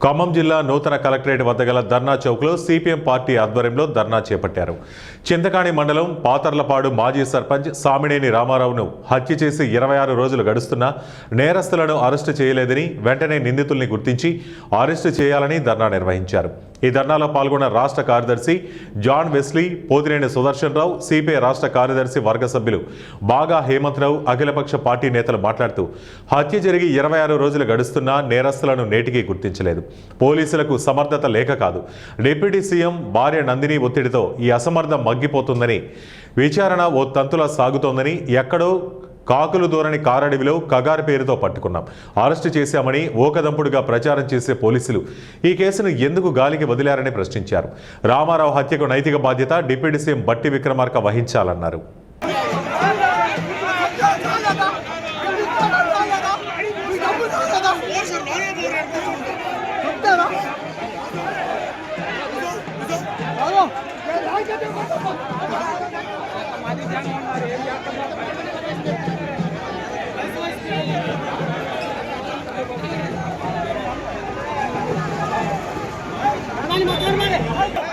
ఖమ్మం జిల్లా నూతన కలెక్టరేట్ వద్ద గల ధర్నా చౌక్లో సిపిఎం పార్టీ ఆధ్వర్యంలో ధర్నా చేపట్టారు. చింతకాణి మండలం పాతర్లపాడు మాజీ సర్పంచ్ సామినేని రామారావును హత్య చేసి 26 రోజులు గడుస్తున్నా నేరస్తులను అరెస్టు చేయలేదని, వెంటనే నిందితుల్ని గుర్తించి అరెస్టు చేయాలని ధర్నా నిర్వహించారు. ఈ ధర్నాలో పాల్గొన్న రాష్ట్ర కార్యదర్శి జాన్ వెస్లీ, పోతినేని సుదర్శన్ రావు, సిపిఐ రాష్ట్ర కార్యదర్శి వర్గ సభ్యులు బాగా హేమంతరావు, అఖిలపక్ష పార్టీ నేతలు మాట్లాడుతూ హత్య జరిగి 26 రోజులు గడుస్తున్నా నేరస్తులను నేటికి గుర్తించలేదు. పోలీసులకు సమర్థత లేక కాదు, డిప్యూటీ సీఎం భార్య నందిని ఒత్తిడితో ఈ అసమర్థం మగ్గిపోతుందని, విచారణ ఓ తంతులా సాగుతోందని, ఎక్కడో కాకులు దూరని కారడవిలో కగారు పేరుతో పట్టుకున్నాం, అరెస్టు చేశామని ఓకదంపుడుగా ప్రచారం చేసే పోలీసులు ఈ కేసును ఎందుకు గాలికి వదిలారని ప్రశ్నించారు. రామారావు హత్యకు నైతిక బాధ్యత డిప్యూటీ సీఎం బట్టి విక్రమార్క వహించాలన్నారు. Mari, mari, mari.